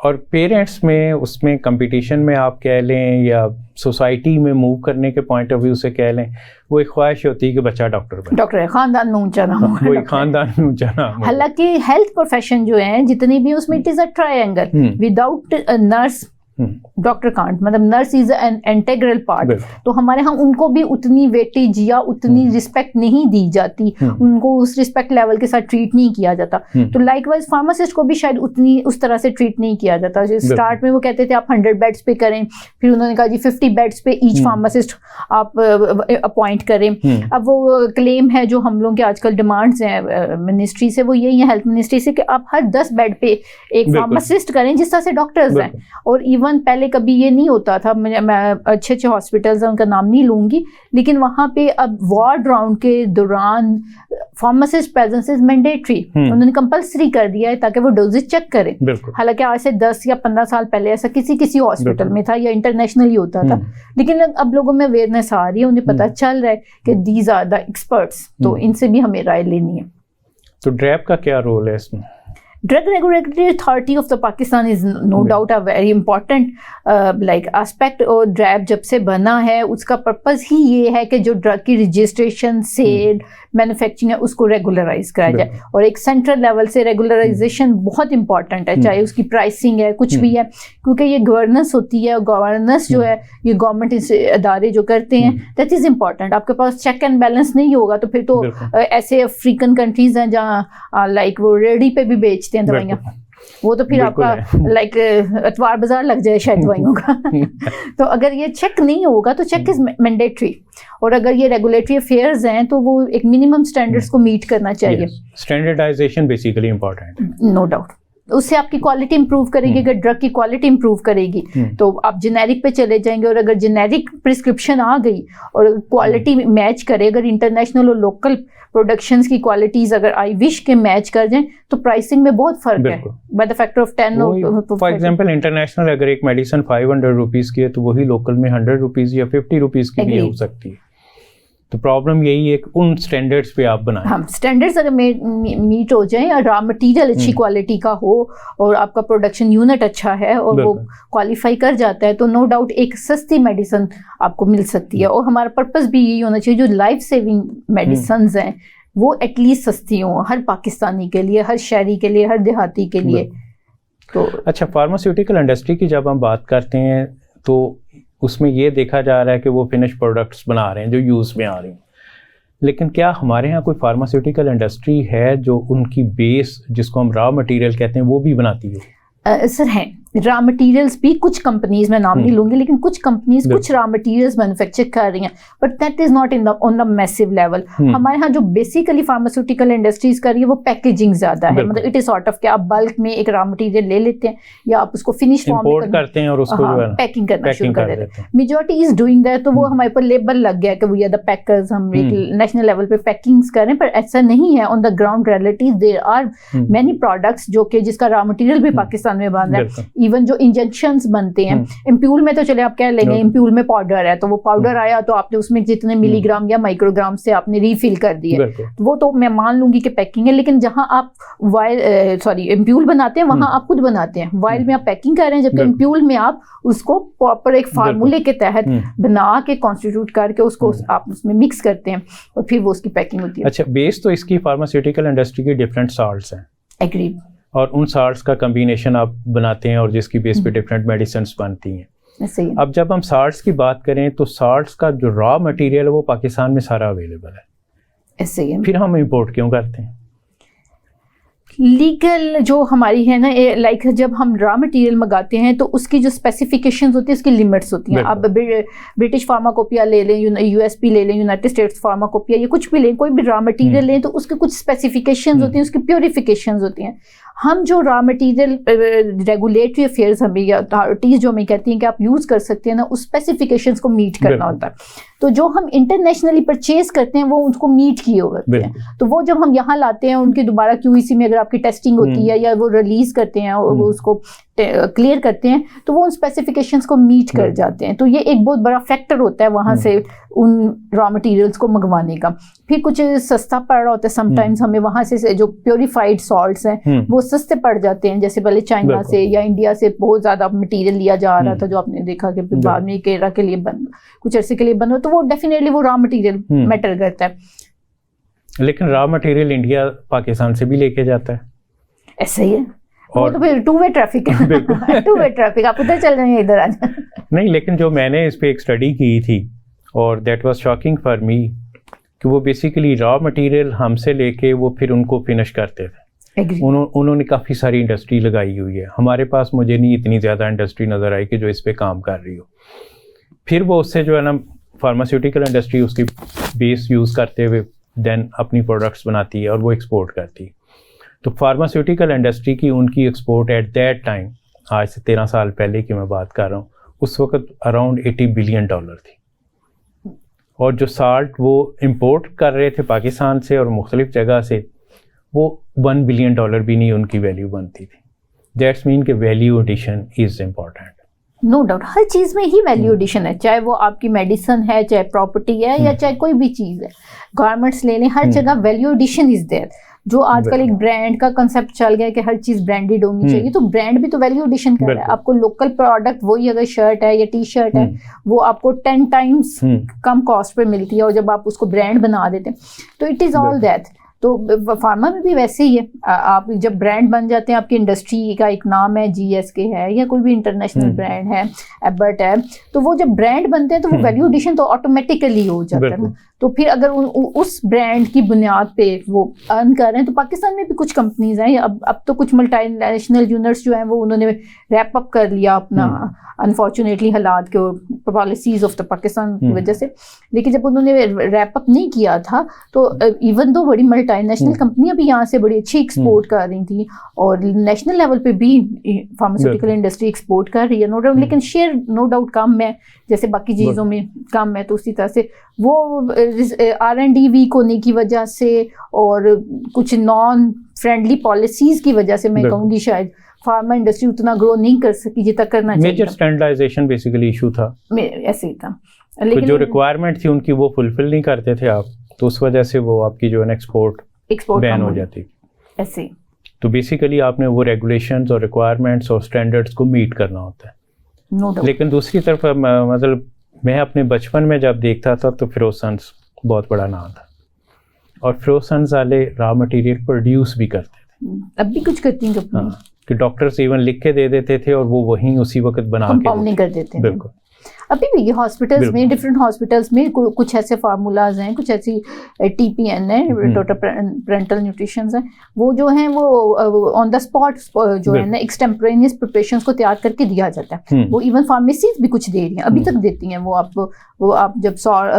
اور پیرنٹس میں اس میں کمپٹیشن میں آپ کہہ لیں یا سوسائٹی میں موو کرنے کے پوائنٹ آف ویو سے کہہ لیں، وہ ایک خواہش ہوتی ہے کہ بچہ ڈاکٹر بنے، ڈاکٹر خاندان میں اونچا نام ہوگا، وہی خاندان میں اونچا نام ہوگا۔ حالانکہ ہیلتھ پروفیشن جو ہیں جتنی بھی اس میں it is a triangle, without nurse doctor can't, مطلب nurse is an integral part, تو ہمارے ہاں ان کو بھی اتنی ویٹیج یا اتنی رسپیکٹ نہیں دی جاتی، ان کو اس رسپیکٹ لیول کے ساتھ ٹریٹ نہیں کیا جاتا، تو لائک وائز فارماسسٹ کو بھی شاید اتنی اس طرح سے ٹریٹ نہیں کیا جاتا۔ اسٹارٹ میں وہ کہتے تھے آپ 100 بیڈس پہ کریں، پھر انہوں نے کہا جی 50 بیڈس پہ ایچ فارماسسٹ آپ اپوائنٹ کریں۔ اب وہ کلیم ہے جو ہم لوگوں کے آج کل ڈیمانڈز ہیں منسٹری سے، وہ یہی ہیں ہیلتھ منسٹری سے، کہ آپ ہر 10 بیڈ پہ ایک فارماسسٹ کریں جس طرح سے ڈاکٹرز ہیں۔ اور ایون پہلے کبھی یہ نہیں ہوتا تھا، میں اچھے اچھے ہاسپٹلز ہیں ان کا نام نہیں لوں گی، لیکن وہاں پہ اب وارڈ راؤنڈ کے دوران فارماسسٹ پریزنس از مینڈیٹری، انہوں نے کمپلسری کر دیا ہے تاکہ وہ ڈوزز چیک کریں۔ حالانکہ آج سے 10 یا 15 سال پہلے ایسا کسی ہاسپٹل میں تھا یا انٹرنیشنلی ہوتا تھا، لیکن اب لوگوں میں اویئرنیس آ رہی ہے، انہیں پتہ چل رہا ہے کہ دیز آر دا ایکسپرٹس، تو ان سے بھی ہمیں رائے لینی ہے۔ تو ڈریپ کا کیا رول ہے اس میں؟ Drug Regulatory Authority of the Pakistan is no doubt a very important like aspect، اور ڈریب جب سے بنا ہے اس کا پرپز ہی یہ ہے کہ جو ڈرگ کی رجسٹریشن، سیل، مینوفیکچرنگ ہے اس کو ریگولرائز کرا جائے، اور ایک سینٹرل لیول سے ریگولرائزیشن بہت امپورٹنٹ ہے، چاہے اس کی پرائسنگ ہے کچھ بھی ہے، کیونکہ یہ گورننس ہوتی ہے، اور گورننس جو ہے یہ گورنمنٹ ادارے جو کرتے ہیں، دیٹ از امپورٹنٹ۔ آپ کے پاس چیک اینڈ بیلنس نہیں ہوگا تو پھر تو ایسے افریقن کنٹریز ہیں جہاں لائک وہ ریڈی پہ بھی بیچتے ہیں دوائیاں، وہ تو پھر آپ کا لائک اتوار بازار لگ جائے شاید دوائیوں کا۔ تو اگر یہ چیک نہیں ہوگا تو چیک از مینڈیٹری، اور اگر یہ ریگولیٹری افیئرز ہیں تو وہ ایک منیمم اسٹینڈرڈس کو میٹ کرنا چاہیے۔ اسٹینڈرڈائزیشن بیسیکلی امپورٹنٹ ہے، نو ڈاؤٹ، اس سے آپ کی کوالٹی امپروو کرے گی، اگر ڈرگ کی کوالٹی امپروو کرے گی تو آپ جنیرک پہ چلے جائیں گے، اور اگر جنیرک پرسکرپشن آ گئی اور کوالٹی میچ کرے، اگر انٹرنیشنل اور لوکل پروڈکشنز کی کوالٹیز اگر آئی وش کے میچ کر جائیں تو پرائسنگ میں بہت فرق ہے، by the factor of 10۔ For example international اگر ایک میڈیسن 500 روپیز کی ہے تو وہی لوکل میں 100 روپیز یا 50 روپیز کی بھی ہو سکتی ہے، تو پرابلم یہی ہے کہ ان سٹینڈرڈز پہ آپ بنائیں۔ ہاں، سٹینڈرڈز اگر میٹ ہو جائیں اور را مٹیریل اچھی کوالٹی کا ہو اور آپ کا پروڈکشن یونٹ اچھا ہے اور وہ کوالیفائی کر جاتا ہے تو نو ڈاؤٹ ایک سستی میڈیسن آپ کو مل سکتی ہے۔ اور ہمارا پرپز بھی یہی ہونا چاہیے جو لائف سیونگ میڈیسنز ہیں وہ ایٹ لیسٹ سستی ہوں ہر پاکستانی کے لیے، ہر شہری کے لیے، ہر دیہاتی کے لیے۔ تو اچھا، فارماسیوٹیکل انڈسٹری کی جب ہم بات کرتے ہیں تو اس میں یہ دیکھا جا رہا ہے کہ وہ فنش پروڈکٹس بنا رہے ہیں جو یوز میں آ رہی ہیں، لیکن کیا ہمارے ہاں کوئی فارماسیوٹیکل انڈسٹری ہے جو ان کی بیس جس کو ہم را مٹیریل کہتے ہیں وہ بھی بناتی ہے؟ سر ہیں را مٹیریلز بھی، کچھ کمپنیز میں نام نہیں لوں گی لیکن کچھ کمپنیز کچھ را مٹیریلز مینوفیکچر کر رہی ہیں، but that is not on the meso level. ہمارے ہاں جو بیسیکلی فارماسیوٹیکل انڈسٹریز کر رہی ہے وہ پیکیجنگ زیادہ ہے، مطلب اٹ از سارٹ آف کہ آپ بلک میں ایک را مٹیریل لے لیتے ہیں یا آپ اس کو فنش فارم میں کرتے ہیں اور اس کو جو ہے پیکنگ کرنا شروع کر دیتے ہیں۔ میجورٹی از ڈوئنگ دیٹ، تو وہ ہمارے پر لیبل لگ گیا کہ وی آر دا پیکرز، ہم ایک نیشنل لیول پہ پیکنگز کر رہے ہیں، پر ایسا نہیں ہے۔ On the ground realities there are many products جو کہ جس کا را مٹیریل بھی پاکستان میں بند ہے، ایون جو انجیکشنز بنتے ہیں امپیول میں، تو چلے آپ کہہ لیں گے امپیول میں پاؤڈر ہے تو وہ پاؤڈر آیا تو آپ نے اس میں جتنے ملی گرام یا مائکرو گرام سے آپ نے ریفل کر دیا، وہ تو میں مان لوں گی کہ پیکنگ ہے، لیکن جہاں آپ وائل امپیول بناتے ہیں وہاں آپ خود بناتے ہیں، وائل میں آپ پیکنگ کر رہے ہیں، جبکہ امپیول میں آپ اس کو پراپر ایک فارمولے کے تحت بنا کے کانسٹیٹیوٹ کر کے اس کو آپ اس میں مکس کرتے ہیں اور پھر وہ اس کی پیکنگ ہوتی ہے۔ اچھا، بیس تو اس کی فارماسیوٹیکل انڈسٹری کی ڈفرینٹ سالٹس ہیں، ایگریڈ، اور ان سالٹس کا کمبینیشن آپ بناتے ہیں اور جس کی بیس پہ ڈفرینٹ میڈیسنس بنتی ہیں۔ اب جب ہم سالٹس کی بات کریں تو سالٹس کا جو را مٹیریل ہے وہ پاکستان میں سارا اویلیبل ہے، ایسے ہی پھر ہم امپورٹ کیوں کرتے ہیں؟ لیگل جو ہماری ہے نا، لائک جب ہم را مٹیریل منگاتے ہیں تو اس کی جو اسپیسیفکیشنز ہوتی ہیں اس کی لمٹس ہوتی ہیں۔ اب برٹش فارماکوپیا لے لیں، یو ایس پی لے لیں، یونائٹڈ اسٹیٹس فارماکوپیا، یا کچھ بھی لیں، کوئی بھی را مٹیریل لیں تو اس کے کچھ اسپیسیفکیشنز ہوتی ہیں، اس کی پیوریفیکیشنز ہوتی ہیں۔ ہم جو را مٹیریل ریگولیٹری افیئرز ہمیں یا اتھارٹیز جو ہمیں کہتی ہیں کہ آپ یوز کر سکتے ہیں نا، اس اسپیسیفکیشنز کو میٹ کرنا ہوتا ہے، تو جو ہم انٹرنیشنلی پرچیز کرتے ہیں وہ ان کو میٹ کیے ہوتے ہیں، تو وہ جب ہم یہاں لاتے ہیں ان کی دوبارہ QEC میں اگر آپ کی ٹیسٹنگ ہوتی ہے یا وہ ریلیز کرتے ہیں اس کو کلیئر کرتے ہیں تو وہ ان اسپیسیفکیشنس کو میٹ کر جاتے ہیں. تو یہ ایک بہت بڑا فیکٹر ہوتا ہے وہاں سے ان را مٹیریلس کو منگوانے کا. پھر کچھ سستا پڑ رہا ہوتا ہے سم ٹائمز, ہمیں وہاں سے جو پیوریفائڈ سالٹس ہیں وہ سستے پڑ جاتے ہیں. جیسے پہلے چائنا سے یا انڈیا سے بہت زیادہ مٹیریل لیا جا رہا تھا, جو آپ نے دیکھا کہ بعد میں کیرلا کے لیے بند, کچھ عرصے کے لیے بند ہو, تو وہ ڈیفینیٹلی وہ را مٹیریل میٹر کرتا ہے. لیکن را مٹیریل انڈیا پاکستان سے بھی لے کے جاتا ہے. ایسا ہی ہے, اور تو پھر ٹو وے ٹریفک ہے, ٹو وے ٹریفک, آپ ادھر چل رہے ہیں ادھر آ جائیں. نہیں, لیکن جو میں نے اس پہ ایک اسٹڈی کی تھی اور that was shocking for me کہ وہ بیسیکلی را مٹیریل ہم سے لے کے وہ پھر ان کو فنش کرتے تھے. انہوں نے کافی ساری انڈسٹری لگائی ہوئی ہے. ہمارے پاس مجھے نہیں اتنی زیادہ انڈسٹری نظر آئی کہ جو اس پہ کام کر رہی ہو. پھر وہ اس سے جو ہے نا فارماسیوٹیکل انڈسٹری اس کی بیس یوز کرتے ہوئے دین اپنی پروڈکٹس بناتی ہے اور وہ ایکسپورٹ کرتی ہے. تو فارماسیوٹیکل انڈسٹری کی ان کی ایکسپورٹ ایٹ دیٹ ٹائم, آج سے 13 سال پہلے کی میں بات کر رہا ہوں, اس وقت اراؤنڈ $80 بلین تھی. اور جو سالٹ وہ امپورٹ کر رہے تھے پاکستان سے اور مختلف جگہ سے, وہ $1 بلین بھی نہیں ان کی ویلیو بنتی تھی. دیٹس مین کہ value addition is important. No doubt, ہر چیز میں ہی ویلیو ایڈیشن ہے, چاہے وہ آپ کی میڈیسن ہے, چاہے پراپرٹی ہے, یا چاہے کوئی بھی چیز ہے. گارمنٹس لے لیں, ہر جگہ ویلیو ایڈیشن از دیئر. جو آج کل ایک برانڈ کا کنسیپٹ چل گیا کہ ہر چیز برانڈیڈ ہونی چاہیے, تو برانڈ بھی تو ویلیو ایڈیشن کر رہا ہے. آپ کو لوکل پروڈکٹ, وہی اگر شرٹ ہے یا ٹی شرٹ ہے, وہ آپ کو 10 ٹائمز کم کاسٹ پہ ملتی ہے, اور جب آپ اس کو برانڈ بنا دیتے ہیں تو اٹ از آل دیٹ. تو فارما میں بھی ویسے ہی ہے. آپ جب برانڈ بن جاتے ہیں, آپ کی انڈسٹری کا ایک نام ہے, GSK ہے یا کوئی بھی انٹرنیشنل برانڈ ہے, ایبرٹ ہے, تو وہ جب برانڈ بنتے ہیں تو وہ ویلیو ایڈیشن تو آٹومیٹیکلی ہو جاتا ہے. تو پھر اگر اس برانڈ کی بنیاد پہ وہ ارن کر رہے ہیں, تو پاکستان میں بھی کچھ کمپنیز ہیں, اب تو کچھ ملٹی نیشنل یونٹس جو ہیں وہ انہوں نے ریپ اپ کر لیا اپنا, انفارچونیٹلی حالات کے پالیسیز آف دا پاکستان کی وجہ سے. لیکن جب انہوں نے ریپ اپ نہیں کیا تھا تو ایون دو بڑی ملٹی نیشنل کمپنیاں بھی یہاں سے بڑی اچھی ایکسپورٹ کر رہی تھیں, اور نیشنل لیول پہ بھی فارماسیوٹیکل انڈسٹری ایکسپورٹ کر رہی ہے, نو ڈاؤٹ. لیکن شیئر نو ڈاؤٹ کم ہے, جیسے باقی چیزوں میں کم ہے. تو اسی طرح سے وہ R&D ویک ہونے کی وجہ سے اور کچھ نان فرینڈلی پالیسیز کی وجہ سے میں کہوں گی شاید فارما انڈسٹری اتنا گرو نہیں کر سکی جتنا کرنا چاہیے. میجر اسٹینڈرڈائزیشن بیسیکلی ایشو تھا, ایسے ہی تھا. لیکن جو ریکوائرمنٹ تھی ان کی وہ فلفل نہیں کرتے تھے آپ, تو اس وجہ سے وہ آپ کی جو ہے نا ایکسپورٹ بین ہو جاتی ایسے. تو بیسیکلی آپ نے وہ ریگولیشنز اور ریکوائرمنٹس اور اسٹینڈرڈس کو میٹ کرنا ہوتا ہے. لیکن دوسری طرف مطلب میں اپنے بچپن میں جب دیکھتا تھا تو فروسنس بہت بڑا نام تھا, اور فروسنس والے را مٹیریل پروڈیوس بھی کرتے تھے. اب بھی کچھ کرتی ہیں کہ ڈاکٹرز ایون لکھ کے دے دیتے تھے اور وہ وہیں اسی وقت بنا کے کمپاؤنڈنگ کر دیتے ہیں. بالکل. ابھی بھی یہ ہاسپٹلس میں, ڈفرینٹ ہاسپٹلس میں کچھ ایسے فارمولاز ہیں, کچھ ایسی TPN ہے, ٹوٹل پیرنٹل نیوٹریشنز ہیں, وہ جو ہیں وہ آن دا اسپاٹ جو ہے نا ایکسٹمپرینیس پریپریشنس کو تیار کر کے دیا جاتا ہے. وہ ایون فارمیسیز بھی کچھ دے رہی ہیں, ابھی تک دیتی ہیں. وہ آپ جب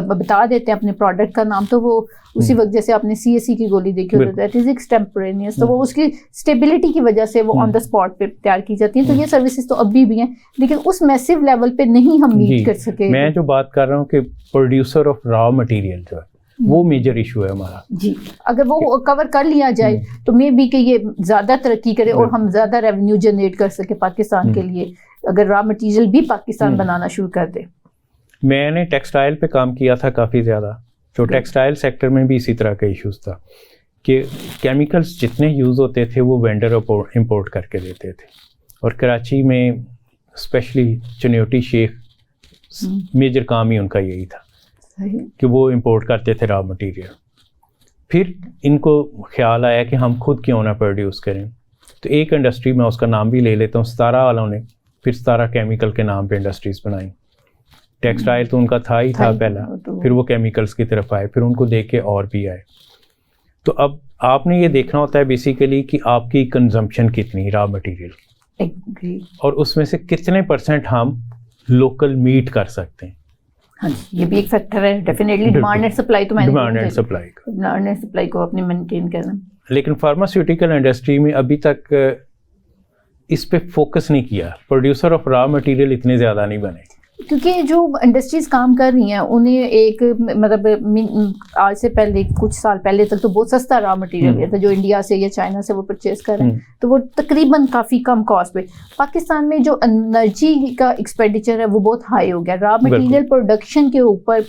بتا دیتے ہیں اپنے پروڈکٹ کا نام, تو وہ اسی وقت, جیسے آپ نے CSC کی گولی دیکھی ہوتی ہے, دیٹ از ایکسٹمپرینیس, تو وہ اس کی اسٹیبلٹی کی وجہ سے وہ آن دا اسپاٹ پہ تیار کی جاتی ہیں. تو یہ سروسز تو ابھی بھی ہیں, لیکن اس میسو لیول پہ نہیں ہم میٹ کر سکے. میں جو بات کر رہا ہوں کہ پروڈیوسر آف را مٹیریل جو ہے وہ میجر ایشو ہے ہمارا. جی, اگر وہ کور کر لیا جائے تو مے بی کہ یہ زیادہ ترقی کرے اور ہم زیادہ ریونیو جنریٹ کر سکے پاکستان کے لیے, اگر را مٹیریل بھی پاکستان بنانا شروع کر دے. میں نے ٹیکسٹائل پہ کام کیا تھا کافی زیادہ, جو ٹیکسٹائل سیکٹر میں بھی اسی طرح کا ایشوز تھا کہ کیمیکلز جتنے یوز ہوتے تھے وہ وینڈر امپورٹ کر کے دیتے تھے. اور کراچی میں اسپیشلی چنیوٹی شیخ میجر کام ہی ان کا یہی تھا کہ وہ امپورٹ کرتے تھے را مٹیریل. پھر ان کو خیال آیا کہ ہم خود کیوں نہ پروڈیوس کریں, تو ایک انڈسٹری میں اس کا نام بھی لے لیتا ہوں, 17 والوں نے پھر 17 کیمیکل کے نام پہ انڈسٹریز بنائیں. ٹیکسٹائل تو ان کا تھا ہی تھا پہلا, پھر وہ کیمیکلز کی طرف آئے, پھر ان کو دیکھ کے اور بھی آئے. تو اب آپ نے یہ دیکھنا ہوتا ہے بیسیکلی کہ آپ کی کنزمپشن کتنی را مٹیریل, اور اس میں سے کتنے % ہم لوکل میٹ کر سکتے ہیں. ہاں جی, یہ بھی ایک فیکٹر ہے ڈیفینیٹلی. ڈیمانڈ اینڈ سپلائی تو ڈیمانڈ اینڈ سپلائی کو اپنے مینٹین کرنا. لیکن فارماسیوٹیکل انڈسٹری میں ابھی تک اس پہ فوکس نہیں کیا, پروڈیوسر آف را مٹیریل اتنے زیادہ نہیں بنے. کیونکہ جو انڈسٹریز کام کر رہی ہیں انہیں ایک مطلب آج سے پہلے کچھ سال پہلے تک تو بہت سستا را مٹیریل تھا جو انڈیا سے یا چائنا سے وہ پرچیز کر رہے ہیں, تو وہ تقریباً کافی کم کاسٹ پہ. پاکستان میں جو انرجی کا ایکسپینڈیچر ہے وہ بہت ہائی ہو گیا, را مٹیریل پروڈکشن کے اوپر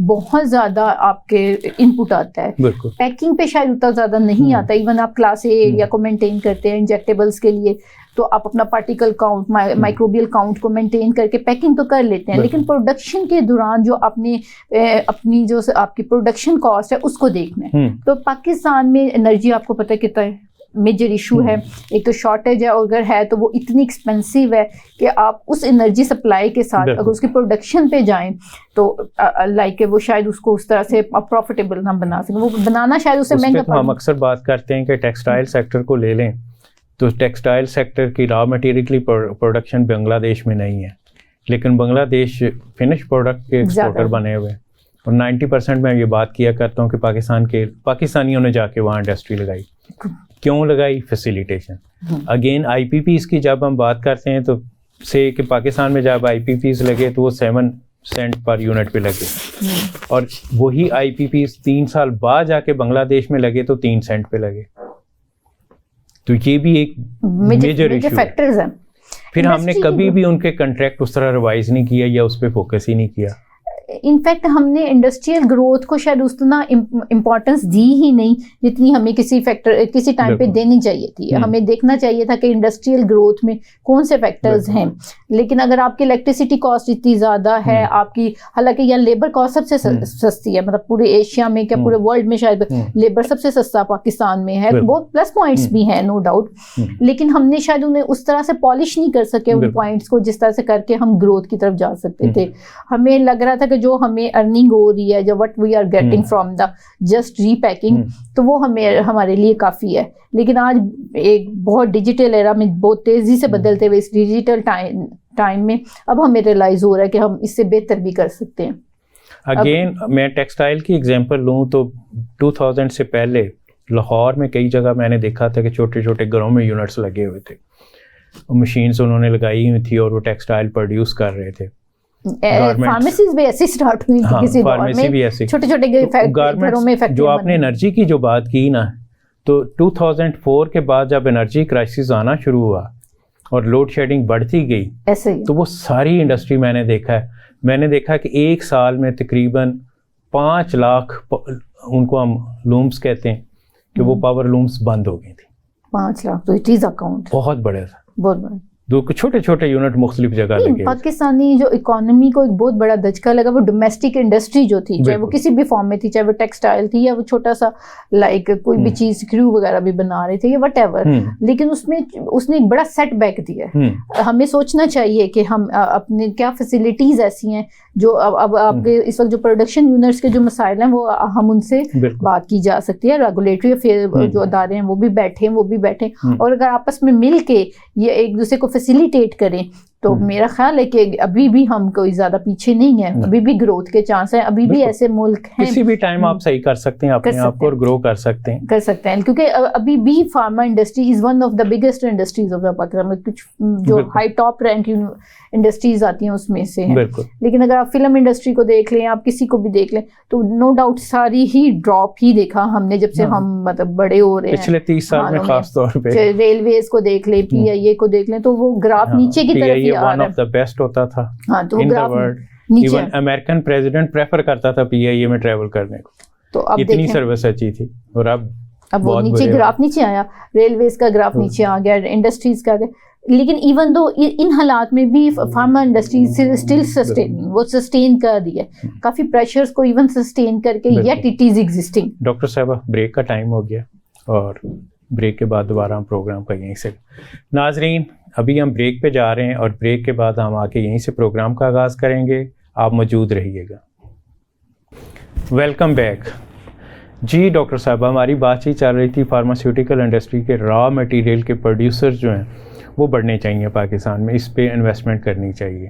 بہت زیادہ آپ کے ان پٹ آتا ہے, پیکنگ پہ شاید اتنا زیادہ نہیں آتا. ایون آپ کلاس اے ایریا کو مینٹین کرتے ہیں انجیکٹیبلس کے لیے, تو آپ اپنا پارٹیکل کاؤنٹ مائکروبیل کاؤنٹ کو مینٹین کر کے پیکنگ تو کر لیتے ہیں, لیکن پروڈکشن کے دوران جو اپنی جو آپ کی پروڈکشن کاسٹ ہے اس کو دیکھنا ہے. تو پاکستان میں انرجی آپ کو پتہ کتنا ہے میجر ایشو ہے, ایک تو شارٹیج ہے, اور اگر ہے تو وہ اتنی ایکسپینسو ہے کہ آپ اس انرجی سپلائی کے ساتھ اگر اس کی پروڈکشن پہ جائیں تو لائک وہ شاید اس کو اس طرح سے پروفیٹیبل نہ بنا سکیں, وہ بنانا شاید اسے مہنگا پڑے. ہم اکثر بات کرتے ہیں کہ ٹیکسٹائل سیکٹر کو لے لیں تو ٹیکسٹائل سیکٹر کی را مٹیریل کی پروڈکشن بنگلہ دیش میں نہیں ہے, لیکن بنگلہ دیش فنش پروڈکٹ کے ایکسپورٹر بنے ہوئے ہیں, اور 90% میں یہ بات کیا کرتا ہوں کہ پاکستانیوں نے جا کے وہاں انڈسٹری لگائی. کیوں لگائی؟ Facilitation. Again I P Ps کی جب ہم بات کرتے ہیں تو سے کہ پاکستان میں جب آئی پی پیز لگے تو وہ 7 سینٹ پر یونٹ پہ لگے, اور وہی آئی پی پیز 3 سال بعد جا کے بنگلہ دیش میں لگے تو 3 سینٹ پہ لگے. تو یہ بھی ایک میجر ایشو ہے. پھر ہم نے کبھی بھی ان کے کنٹریکٹ اس طرح ریوائز نہیں کیا یا اس پہ فوکس ہی نہیں کیا. انفیکٹ ہم نے انڈسٹریل گروتھ کو شاید اتنا امپورٹنس دی ہی نہیں جتنی ہمیں کسی ٹائم پہ دینی چاہیے تھی. ہمیں دیکھنا چاہیے تھا کہ انڈسٹریل گروتھ میں کون سے فیکٹرز ہیں, لیکن اگر آپ کی الیکٹریسٹی کاسٹ اتنی زیادہ ہے, آپ کی حالانکہ یہاں لیبر کاسٹ سب سے سستی ہے, مطلب پورے ایشیا میں کیا پورے ورلڈ میں شاید لیبر سب سے سستا پاکستان میں ہے. بہت پلس پوائنٹس بھی ہیں نو ڈاؤٹ, لیکن ہم نے شاید انہیں اس طرح سے پالش نہیں کر سکے ان پوائنٹس کو جس طرح سے کر کے ہم گروتھ کی طرف جا سکتے تھے. ہمیں لگ رہا تھا کہ جو ہمیں ارننگ ہو رہی ہے, جو what we are getting from the just repacking, تو وہ ہمارے لیے کافی ہے. لیکن آج ایک بہت ڈیجیٹل ایرا میں بہت تیزی سے بدلتے ہوئے اس ڈیجیٹل ٹائم میں اب ہمیں ریئلائز ہو رہا ہے کہ ہم اس سے بہتر بھی کر سکتے ہیں. اگین میں ٹیکسٹائل کی ایگزامپل لوں تو 2000 سے پہلے لاہور میں کئی جگہ میں نے دیکھا تھا کہ چھوٹے چھوٹے گھروں میں یونٹس لگے ہوئے تھے, مشینس انہوں نے لگائی ہوئی تھی اور وہ ٹیکسٹائل پروڈیوس کر رہے تھے. فارمیسیز بھی ایسے اسٹارٹ ہوئی تھی کسی دور میں, چھوٹے چھوٹے گھروں میں. جو آپ نے انرجی کی جو بات کی نا, تو 2004 کے بعد جب انرجی کرائسس آنا شروع ہوا اور لوڈ شیڈنگ بڑھتی گئی ایسے ہی, تو وہ ساری انڈسٹری میں نے دیکھا کہ ایک سال میں تقریباً 5 لاکھ ان کو ہم لومس کہتے ہیں کہ وہ پاور لومس بند ہو گئی تھی. 5 لاکھ تو اٹ از اکاؤنٹ بہت بڑے تھا, بہت بڑا. دو چھوٹے چھوٹے یونٹ مختلف جگہ لگے. پاکستانی جو اکانومی کو ایک بہت بڑا دھچکا لگا وہ ڈومیسٹک انڈسٹری جو تھی, چاہے وہ کسی بھی فارم میں تھی, چاہے وہ ٹیکسٹائل تھی یا وہ چھوٹا سا لائک کوئی بھی چیز اسکریو وغیرہ بھی بنا رہے تھے یا وٹ ایور, لیکن اس نے ایک بڑا سیٹ بیک دیا ہے. ہمیں سوچنا چاہیے کہ ہم اپنے کیا فیسلٹیز ایسی ہیں جو اب آپ کے اس وقت جو پروڈکشن یونٹس کے جو مسائل ہیں وہ ہم ان سے بات کی جا سکتی ہے. ریگولیٹری افیئر جو ادارے ہیں وہ بھی بیٹھے, اور اگر آپس میں مل کے یہ ایک دوسرے کو فیسیلیٹیٹ کریں تو میرا خیال ہے کہ ابھی بھی ہم کوئی زیادہ پیچھے نہیں ہیں, ابھی بھی گروتھ کے چانس ہیں, ابھی بھی ایسے ملک ہیں کسی بھی ٹائم آپ صحیح کر سکتے ہیں اپنے آپ کو اور گرو کر سکتے ہیں کیونکہ ابھی بھی pharma industry is one of the biggest industries of the Pakistan میں. کچھ جو ہائی ٹاپ رینک انڈسٹریز آتی ہیں اس میں سے ہیں, لیکن اگر آپ فلم انڈسٹری کو دیکھ لیں, آپ کسی کو بھی دیکھ لیں, تو نو ڈاؤٹ ساری ہی ڈراپ ہی دیکھا ہم نے جب سے ہم مطلب بڑے ہو رہے ہیں پچھلے 30 سال میں. خاص طور پہ ریلویز کو دیکھ لیں, پی آئی اے کو دیکھ لیں, تو وہ گراف نیچے کی طرف ہی آ رہا ہے. ہوتا تھا تو ایون امریکن پریزیڈنٹ پریفر کرتا تھا پی آئی اے میں ٹریول کرنے کو, تو اتنی سروس اچھی تھی. اور اب وہ نیچے گراف نیچے آیا, ریلویز کا گراف نیچے آ گیا, انڈسٹریز کا. لیکن ایون دو ان حالات میں بھی فارما انڈسٹری اسٹل سسٹیننگ, وہ سسٹین کر رہی ہے کافی پریشرز کو ایون سسٹین کر کے, yet it is existing. Doctor صاحبہ بریک کا ٹائم ہو گیا اور بریک کے بعد دوبارہ ہم پروگرام کا یہیں سے. ناظرین ابھی ہم بریک پہ جا رہے ہیں اور بریک کے بعد ہم آ کے یہیں سے پروگرام کا آغاز کریں گے. آپ موجود رہیے گا. Welcome back. جی ڈاکٹر صاحب, ہماری بات چیت چل رہی تھی فارماسیوٹیکل انڈسٹری کے را مٹیریل کے پروڈیوسر جو ہیں وہ بڑھنے چاہیے پاکستان میں, اس پہ انویسٹمنٹ کرنی چاہیے,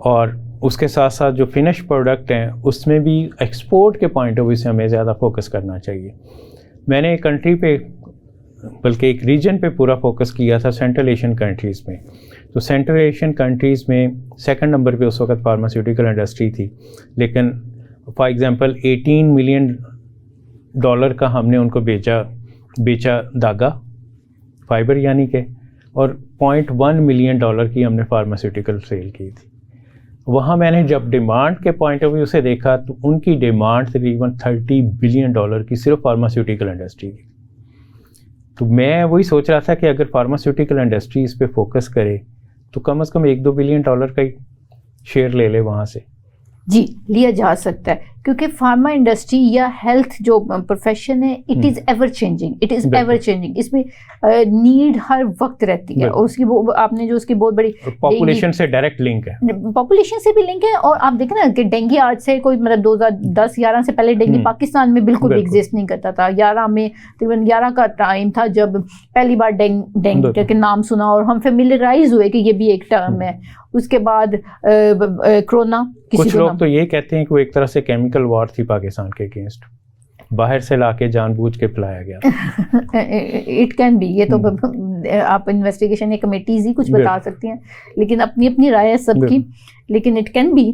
اور اس کے ساتھ ساتھ جو فنش پروڈکٹ ہیں اس میں بھی ایکسپورٹ کے پوائنٹ آف ویو سے ہمیں زیادہ فوکس کرنا چاہیے. میں نے ایک کنٹری پہ بلکہ ایک ریجن پہ پورا فوکس کیا تھا, سینٹرل ایشین کنٹریز میں. تو سینٹرل ایشین کنٹریز میں سیکنڈ نمبر پہ اس وقت فارماسیوٹیکل انڈسٹری تھی، لیکن فار ایگزامپل $18 ملین کا ہم نے ان کو بیچا داگا فائبر یعنی کہ، اور $0.1 ملین کی ہم نے فارماسیوٹیکل سیل کی تھی. وہاں میں نے جب ڈیمانڈ کے پوائنٹ آف ویو سے دیکھا تو ان کی ڈیمانڈ تقریباً $30 بلین کی صرف فارماسیوٹیکل انڈسٹری کی. تو میں وہی سوچ رہا تھا کہ اگر فارماسیوٹیکل انڈسٹری اس پہ فوکس کرے تو کم از کم $1-2 بلین کا ہی شیئر لے لے وہاں سے. جی لیا جا سکتا ہے، کیونکہ فارما انڈسٹری یا ہیلتھ جو پروفیشن ہے اٹ از ایور چینجنگ، اس میں نیڈ ہر وقت رہتی ہے، اور اس کی آپ نے جو اس کی بہت بڑی پاپولیشن سے ڈائریکٹ لنک ہے، پاپولیشن سے بھی لنک ہے. اور آپ دیکھیں نا کہ ڈینگی آج سے کوئی مطلب 2010-11 سے پہلے ڈینگی پاکستان میں بالکل بھی ایگزسٹ نہیں کرتا تھا. 11 کا ٹائم تھا جب پہلی بار ڈینگی کے نام سنا اور ہم فیملیرائز ہوئے کہ یہ بھی ایک ٹرم ہے. اس کے بعد کرونا، کچھ لوگ تو یہ کہتے ہیں کہ وہ ایک طرح سے کیمیکل وار تھی پاکستان کے اگینسٹ، باہر سے لا کے جان بوجھ کے پلایا گیا. اٹ کین بی، یہ تو آپ انویسٹیگیشن یا کمیٹیز ہی کچھ بتا سکتی ہیں، لیکن اپنی اپنی رائے ہے سب کی. لیکن it can be,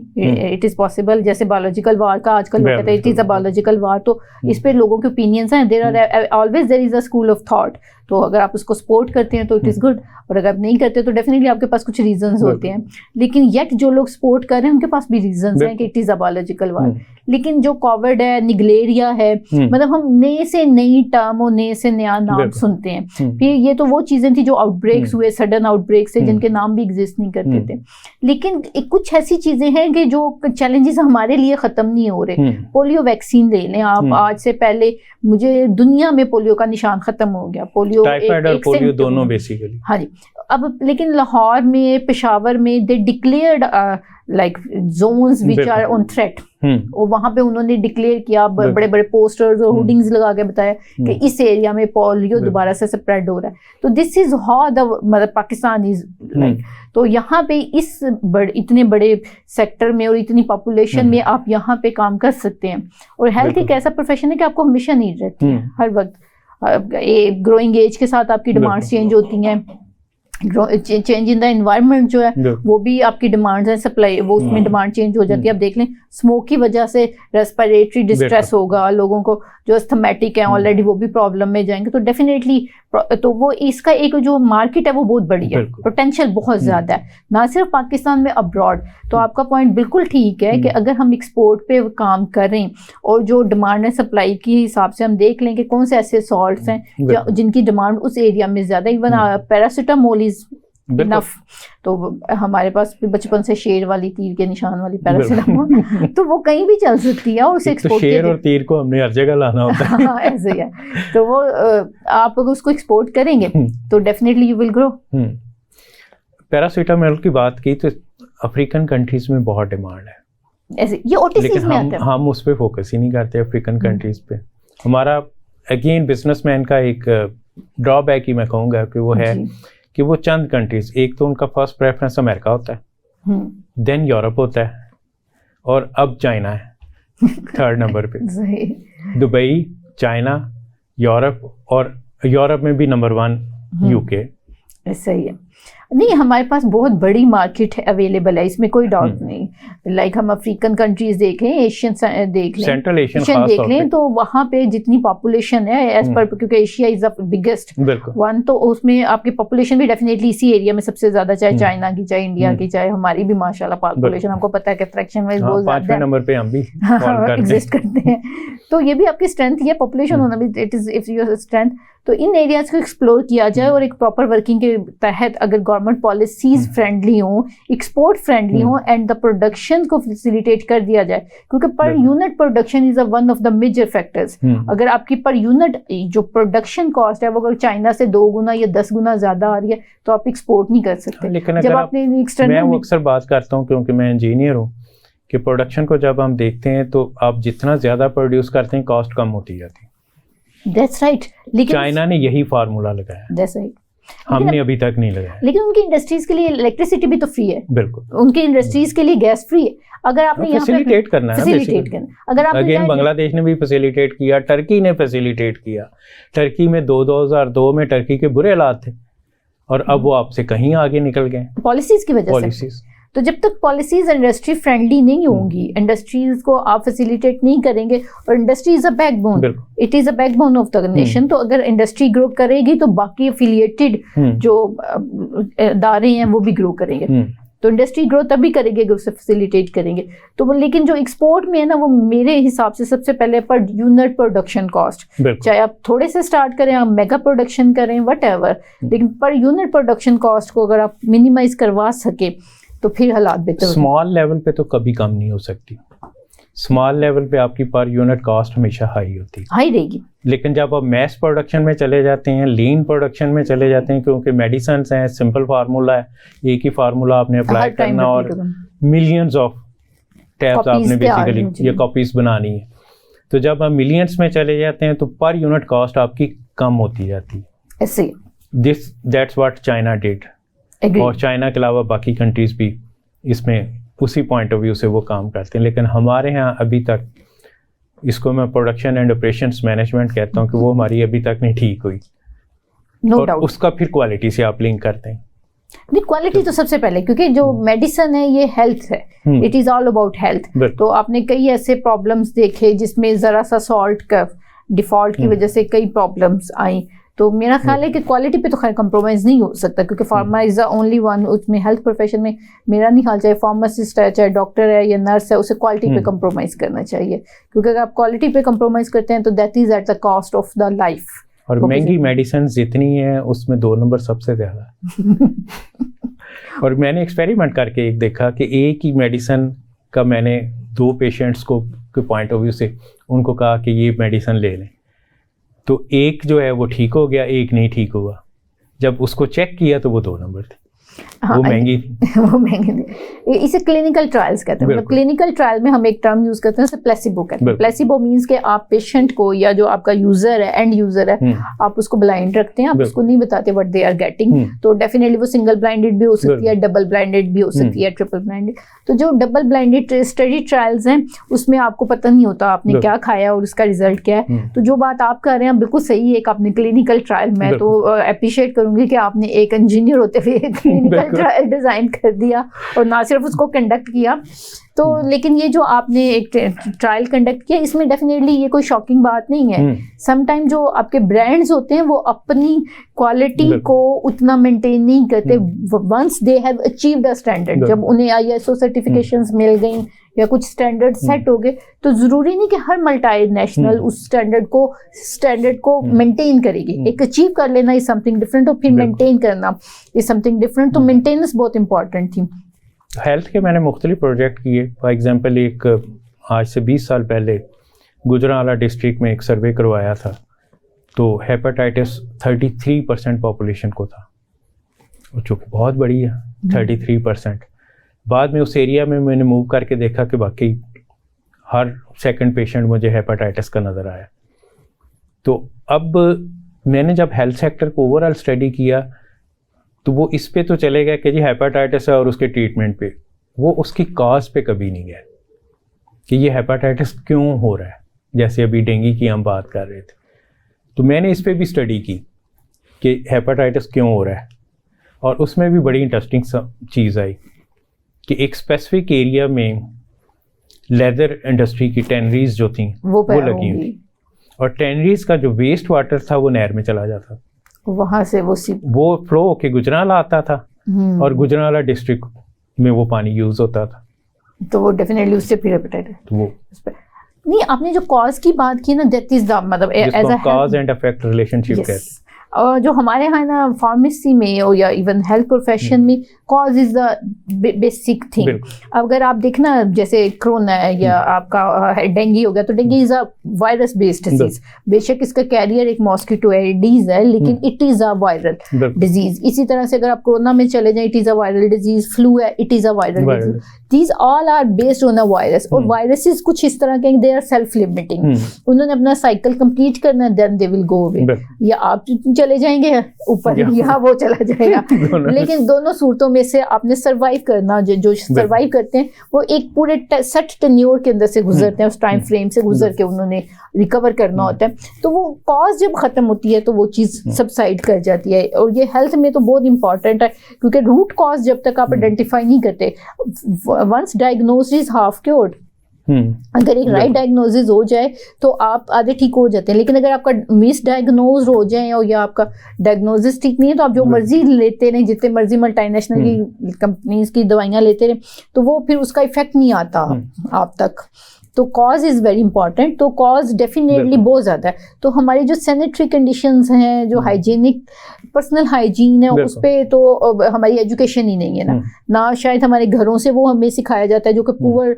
it is possible. جیسے بایولوجیکل وار کا آج کل لوگ کہتے ہیں اٹ از اے بایولوجیکل وار، تو اس پہ لوگوں کے اوپینینس ہیں. There are always there is a school of thought. تو اگر آپ اس کو سپورٹ کرتے ہیں تو اٹ از گڈ، اور اگر آپ نہیں کرتے تو ڈیفینیٹلی آپ کے پاس کچھ ریزنز ہوتے ہیں. لیکن یٹ جو لوگ سپورٹ کر رہے ہیں ان کے پاس بھی ریزنز ہیں کہ اٹ از اے بایولوجیکل وار. لیکن جو کووڈ ہے، نگلیریا ہے، مطلب ہم نئے سے نئی ٹرم اور نئے سے نیا نام سنتے ہیں. پھر یہ تو وہ چیزیں تھیں جو آؤٹ بریکس ہوئے، سڈن آؤٹ بریکس سے، جن کے نام بھی ایگزسٹ نہیں کرتے تھے. لیکن کچھ ایسی چیزیں ہیں کہ جو چیلنجز ہمارے لیے ختم نہیں ہو رہے. پولیو ویکسین لے لیں آپ، آج سے پہلے مجھے دنیا میں پولیو کا نشان ختم ہو گیا. پولیو دونوں بیسیکلی، ہاں جی. اب لیکن لاہور میں، پشاور میں they declared like zones which are on threat, اور وہاں پہ انہوں نے ڈکلیئر کیا، بڑے بڑے پوسٹرز اور ہوڈنگز لگا کے بتایا کہ اس ایریا میں پولیو دوبارہ سے سپریڈ ہو رہا ہے. تو دس از ہاؤ دا مطلب پاکستان از لائک. تو یہاں پہ اس اتنے بڑے سیکٹر میں اور اتنی پاپولیشن میں آپ یہاں پہ کام کر سکتے ہیں. اور ہیلتھ ایک ایسا پروفیشن ہے کہ آپ کو ہمیشہ نیڈ رہتی ہے ہر وقت. گروئنگ ایج کے ساتھ آپ کی ڈیمانڈس چینج ہوتی ہیں، چینج ان دا انوائرمنٹ جو ہے وہ بھی آپ کی ڈیمانڈز ہیں، سپلائی وہ اس میں ڈیمانڈ چینج ہو جاتی ہے. اب دیکھ لیں اسموک کی وجہ سے ریسپیریٹری ڈسٹریس ہوگا لوگوں کو، جو استھمیٹک ہیں آلریڈی وہ بھی پرابلم میں جائیں گے. تو ڈیفینیٹلی تو وہ اس کا ایک جو مارکیٹ ہے وہ بہت بڑی ہے، پوٹینشیل بہت زیادہ ہے، نہ صرف پاکستان میں، ابراڈ. تو آپ کا پوائنٹ بالکل ٹھیک ہے کہ اگر ہم ایکسپورٹ پہ کام کریں اور جو ڈیمانڈ ہے سپلائی کے حساب سے ہم دیکھ لیں کہ کون سے ایسے سالٹس ہیں جن کی ڈیمانڈ اس ایریا میں زیادہ. ایون پیراسیٹامول از انف. تو ہمارے پاس بچپن سے شیر والی تیر کے نشان والی پیراسیٹامول تو وہ کہیں بھی چل سکتی ہے، اور اسے ایکسپورٹ شیر اور تیر کو ہم نے ہر جگہ لانا ہوتا ہے. ایسے ہی ہے. تو وہ آپ اگر اس کو ایکسپورٹ کریں گے تو definitely you will grow. Paracetamol کی بات کی تو افریقن کنٹریز میں بہت ڈیمانڈ ہے ایسے، یہ اوٹیسیز میں آتا ہے. ہم اس پہ فوکس ہی نہیں کرتے افریقن کنٹریز پہ. ہمارا اگین بزنس مین کا ایک ڈرا بیک ہی میں کہوں گا کہ وہ ہے کہ وہ چند کنٹریز، ایک تو ان کا فرسٹ پریفرنس امریکہ ہوتا ہے، دین یورپ ہوتا ہے، اور اب چائنا ہے تھرڈ نمبر پہ. دبئی، چائنا، یورپ، اور یورپ میں بھی نمبر 1 UK. صحیح ہے. نہیں ہمارے پاس بہت بڑی مارکیٹ ہے اویلیبل ہے، اس میں کوئی ڈاؤٹ نہیں. لائک ہم افریقن کنٹریز دیکھ لیں، ایشین دیکھ لیں، سینٹرل ایشین دیکھ لیں، تو وہاں پہ جتنی پاپولیشن ہے ایز پر، کیونکہ Asia is the biggest one, تو اس میں آپ کی پاپولیشن بھی ڈیفینیٹلی اسی ایریا میں سب سے زیادہ، چاہے چائنا کی، چاہے انڈیا کی، چاہے ہماری بھی ماشاء اللہ پاپولیشن آپ کو پتہ ہے کہ فریکشن وائز بہت زیادہ 5ویں نمبر پہ ہم بھی ایگزسٹ کرتے ہیں. تو یہ بھی آپ کی اسٹرینتھ ہے، پاپولیشن ہونا بھی it is if your strength. تو ان ایریاز کو ایکسپلور کیا جائے، اور ایک پراپر ورکنگ کے تحت اگر گورنمنٹ پالیسیز فرینڈلی ہوں، ایکسپورٹ فرینڈلی ہوں، اینڈ دا پروڈکشن کو فیسیلیٹیٹ کر دیا جائے، کیونکہ per unit production is one of the major factors. اگر آپ کی پر یونٹ جو پروڈکشن کاسٹ ہے وہ اگر چائنا سے 2 گنا یا 10 گنا زیادہ آ رہی ہے تو آپ ایکسپورٹ نہیں کر سکتے. لیکن جب آپ نے میں وہ اکثر بات کرتا ہوں کیونکہ میں انجینئر ہوں کہ پروڈکشن کو جب ہم دیکھتے ہیں تو آپ جتنا زیادہ پروڈیوس کرتے ہیں کاسٹ کم ہوتی جاتی ہے. That's right. لیکن چائنا نے یہی فارمولا لگایا. That's right. ہم نے ابھی تک نہیں لگایا. لیکن ان کی انڈسٹریز کے لیے الیکٹریسٹی بھی تو فری ہے. بالکل. ان کی انڈسٹریز کے لیے گیس فری ہے. اگر آپ نے یہاں فیسیلیٹیٹ کرنا ہے، فیسیلیٹیٹ کرنا. اگر آپ اگین بنگلہ دیش نے بھی فیسیلیٹیٹ کیا، ٹرکی نے فیسیلیٹیٹ کیا. ٹرکی میں 2002 میں ٹرکی کے برے حالات تھے، اور اب وہ آپ سے کہیں آگے نکل گئے پالیسیز کی وجہ سے. پالیسیز. تو جب تک پالیسیز انڈسٹری فرینڈلی نہیں ہوں گی, انڈسٹریز کو آپ فیسیلیٹیٹ نہیں کریں گے, اور industry is a back bone, it is a back bone of the nation. تو اگر انڈسٹری گرو کرے گی تو باقی افیلیٹڈ جو ادارے ہیں وہ بھی گرو کریں گے. تو انڈسٹری گرو تبھی کرے گی اگر اسے فیسیلیٹیٹ کریں گے. تو لیکن جو ایکسپورٹ میں ہے نا, وہ میرے حساب سے سب سے پہلے پر یونٹ پروڈکشن کاسٹ, چاہے آپ تھوڑے سے اسٹارٹ کریں, آپ میگا پروڈکشن کریں, وٹ ایور, لیکن پر یونٹ پروڈکشن کاسٹ کو اگر آپ منیمائز کروا سکے تو پھر حالات بہتر. اسمال لیول پہ تو کبھی کم نہیں ہو سکتی. اسمال لیول پہ آپ کی پر یونٹ کاسٹ ہمیشہ ہائی ہوتی ہے, ہائی رہے گی. لیکن جب آپ میس پروڈکشن میں چلے جاتے ہیں, لین پروڈکشن میں چلے جاتے ہیں, کیونکہ میڈیسنس ہیں, سمپل فارمولا ہے, ایک ہی فارمولا آپ نے اپلائی کرنا اور ملینز آف ٹیبس آپ نے بیسیکلی یہ کاپیز بنانی ہے. تو جب آپ ملینس میں چلے جاتے ہیں تو پر یونٹ کاسٹ آپ کی کم ہوتی جاتی ہے. ایسے دیٹس واٹ چائنا ڈیڈ, اور چائنا کے علاوہ باقی کنٹریز بھی اس میں اسی پوائنٹ آف ویو سے وہ کام کرتے ہیں. لیکن ہمارے ہاں ابھی تک, اس کو میں پروڈکشن اینڈ آپریشنس مینجمنٹ کہتا ہوں, کہ وہ ہماری ابھی تک نہیں ٹھیک ہوئی. اور اس کا پھر کوالٹی سے آپ لنک کرتے ہیں. نہیں, کوالٹی تو سب سے پہلے, کیونکہ جو میڈیسن ہے یہ ہیلتھ ہے, it is all about health. تو آپ نے کئی ایسے پرابلمس دیکھے جس میں ذرا سا سالٹ کا ڈیفالٹ کی وجہ سے کئی پرابلمس آئیں. تو میرا خیال ہے کہ کوالٹی پہ تو خیر کمپرومائز نہیں ہو سکتا, کیونکہ pharma is the only one. اس میں ہیلتھ پروفیشن میں میرا نہیں خیال, چاہے فارماسسٹ ہے, چاہے ڈاکٹر ہے یا نرس ہے, اسے کوالٹی پہ کمپرومائز کرنا چاہیے. کیونکہ اگر آپ کوالٹی پہ کمپرومائز کرتے ہیں تو that is at the cost of the life. اور مہنگی میڈیسن جتنی ہیں اس میں 2 نمبر سب سے زیادہ. اور میں نے ایکسپیریمنٹ کر کے ایک دیکھا کہ ایک ہی میڈیسن کا میں نے 2 پیشنٹس کو کے پوائنٹ آف ویو سے ان کو کہا کہ یہ میڈیسن لے لیں, تو ایک جو ہے وہ ٹھیک ہو گیا, ایک نہیں ٹھیک ہوا. جب اس کو چیک کیا تو وہ 2 نمبر تھی, وہ مہنگی تھی. وہ مہنگی تھی. اسے کلینکل ٹرائلس کہتے ہیں. مطلب کلینکل ٹرائل میں ہم ایک ٹرم یوز کرتے ہیں, اسے پلیسیبو کہتے ہیں. پلیسیبو مینس کہ آپ پیشنٹ کو یا جو آپ کا یوزر ہے, اینڈ یوزر ہے, آپ اس کو بلائنڈ رکھتے ہیں, آپ اس کو نہیں بتاتے وٹ دے آر گیٹنگ. تو ڈیفینیٹلی وہ سنگل بلائنڈیڈ بھی ہو سکتی ہے, ڈبل بلائنڈیڈ بھی ہو سکتی ہے, ٹرپل بلائنڈیڈ. تو جو ڈبل بلائنڈیڈ اسٹڈی ٹرائلز ہیں اس میں آپ کو پتہ نہیں ہوتا آپ نے کیا کھایا اور اس کا ریزلٹ کیا ہے. تو جو بات آپ کر رہے ہیں بالکل صحیح ہے, ایک آپ نے کلینکل ٹرائل, میں تو اپریشیٹ کروں گی کہ آپ نے ایک انجینئر ہوتے ہوئے کلینکل ٹرائل ڈیزائن کر دیا اور نہ صرف اس کو کنڈکٹ کیا. تو لیکن یہ جو آپ نے ایک ٹرائل کنڈکٹ کیا, اس میں ڈیفینیٹلی یہ کوئی شاکنگ بات نہیں ہے. سم ٹائم جو آپ کے برانڈز ہوتے ہیں وہ اپنی کوالٹی کو اتنا مینٹین نہیں کرتے. Once they have achieved a standard, جب انہیں ISO سرٹیفکیشنز مل گئیں یا کچھ اسٹینڈرڈ سیٹ ہو گئے, تو ضروری نہیں کہ ہر ملٹی نیشنل اس اسٹینڈرڈ کو مینٹین کرے گی. ایک اچیو کر لینا از سم تھنگ ڈفرینٹ, اور پھر مینٹین کرنا از سم تھنگ ڈفرینٹ. تو مینٹیننس بہت امپورٹنٹ تھی. ہیلتھ کے میں نے مختلف پروجیکٹ کیے. فار ایگزامپل ایک آج سے 20 سال پہلے گجرانوالہ ڈسٹرکٹ میں ایک سروے کروایا تھا, تو ہیپاٹائٹس 33% پاپولیشن کو تھا, جو کہ بہت بڑی ہے 33%. بعد میں اس ایریا میں نے موو کر کے دیکھا کہ باقی ہر سیکنڈ پیشنٹ مجھے ہیپاٹائٹس کا نظر آیا. تو اب میں نے جب ہیلتھ سیکٹر کو اوور آل اسٹڈی کیا تو وہ اس پہ تو چلے گئے کہ جی ہیپاٹائٹس ہے اور اس کے ٹریٹمنٹ پہ, وہ اس کی کاز پہ کبھی نہیں گئے کہ یہ ہیپاٹائٹس کیوں ہو رہا ہے. جیسے ابھی ڈینگی کی ہم بات کر رہے تھے, تو میں نے اس پہ بھی اسٹڈی کی کہ ہیپاٹائٹس کیوں ہو رہا ہے. اور اس میں بھی بڑی انٹرسٹنگ چیز آئی کہ ایک اسپیسیفک ایریا میں لیدر انڈسٹری کی ٹینریز جو تھیں وہ لگی ہوئی, اور ٹینریز کا جو ویسٹ واٹر تھا وہ نہر میں چلا جاتا, وہاں سے وہ فلو ہو کے گجرانوالہ آتا تھا, اور گجرانوالہ ڈسٹرکٹ میں وہ پانی یوز ہوتا تھا. تو وہ ڈیفینیٹلی اس سے پھر ہیپاٹائٹس نہیں. آپ نے جو کاز کی بات کی نا, دیٹ از دا مطلب as a cause and effect relationship کہتے ہیں. اور جو ہمارے یہاں نا فارمیسی میں یا ایون ہیلتھ پروفیشن میں cause is the basic thing. اگر آپ دیکھنا جیسے کرونا ہے یا آپ کا ڈینگی ہو گیا, تو dengue is a virus based disease. بے شک اس کا کیریئر ایک ماسکیٹو ایڈیز ہے, لیکن it is a viral disease. اسی طرح سے اگر آپ کورونا میں چلے جائیں, it is a viral disease. Flu ہے, it is a viral disease. These all are based on a virus. اور viruses کچھ اس طرح کے they are self limiting. انہوں نے اپنا سائیکل کمپلیٹ کرنا ہے, then they will go away. یا آپ چلے جائیں گے اوپر یا وہ چلا جائے گا. لیکن دونوں صورتوں میں سے آپ نے سروائیو کرنا, جو سروائیو کرتے ہیں وہ ایک پورے سیٹ ٹینیور کے اندر سے گزرتے ہیں, اس ٹائم فریم سے گزر کے انہوں نے ریکور کرنا ہوتا ہے. تو وہ کاز جب ختم ہوتی ہے تو وہ چیز سبسائڈ کر جاتی ہے. اور یہ ہیلتھ میں تو بہت امپورٹنٹ ہے, کیونکہ روٹ کاز جب تک آپ آئیڈینٹیفائی نہیں کرتے, once diagnosed is half cured. اگر ایک رائٹ ڈائگنوزز ہو جائے تو آپ آدھے ٹھیک ہو جاتے ہیں, لیکن اگر آپ کا مس ڈائگنوز ہو جائیں اور یا آپ کا ڈائگنوزز ٹھیک نہیں ہے تو آپ جو مرضی لیتے رہیں, جتنے مرضی ملٹی نیشنل کی کمپنیز کی دوائیاں لیتے رہیں, تو وہ پھر اس کا ایفیکٹ نہیں آتا آپ تک. تو کاز از ویری امپورٹنٹ. تو کاز ڈیفینیٹلی بہت زیادہ ہے. تو ہماری جو سینیٹری کنڈیشنز ہیں, جو ہائیجینک پرسنل ہائیجین ہے, اس پہ تو ہماری ایجوکیشن ہی نہیں ہے نہ شاید ہمارے گھروں سے وہ ہمیں سکھایا جاتا ہے. جو کہ پور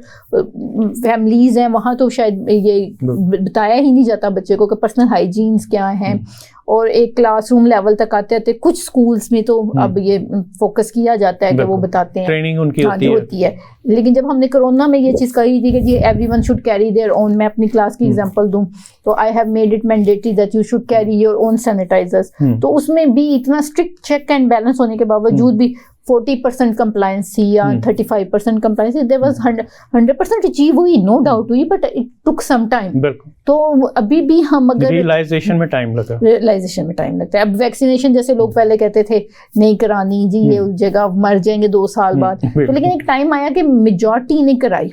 فیملیز ہیں وہاں تو شاید یہ بتایا ہی نہیں جاتا بچے کو کہ پرسنل ہائیجینس کیا ہیں. اور ایک کلاس روم لیول تک آتے آتے کچھ سکولز میں تو اب یہ فوکس کیا جاتا ہے کہ وہ بتاتے ہیں, ٹریننگ ان کی ہوتی ہے. لیکن جب ہم نے کرونا میں یہ چیز کہی تھی کہ جی everyone should carry their own, میں اپنی کلاس کی ایگزامپل دوں تو I have made it mandatory that you should carry your own sanitizers. تو اس میں بھی اتنا اسٹرکٹ چیک اینڈ بیلنس ہونے کے باوجود بھی 40% کمپلائنس تھی یا 35% کمپلائنس تھی. دیر واز 100% اچیو ہوئی, نو ڈاؤٹ ہوئی, but it took some time. تو ابھی بھی ہم اگر ریئلائزیشن میں ٹائم لگتا ہے. اب ویکسینیشن جیسے لوگ پہلے کہتے تھے نہیں کرانی جی, یہ جگہ مر جائیں گے 2 سال بعد, تو لیکن ایک ٹائم آیا کہ میجورٹی نے کرائی.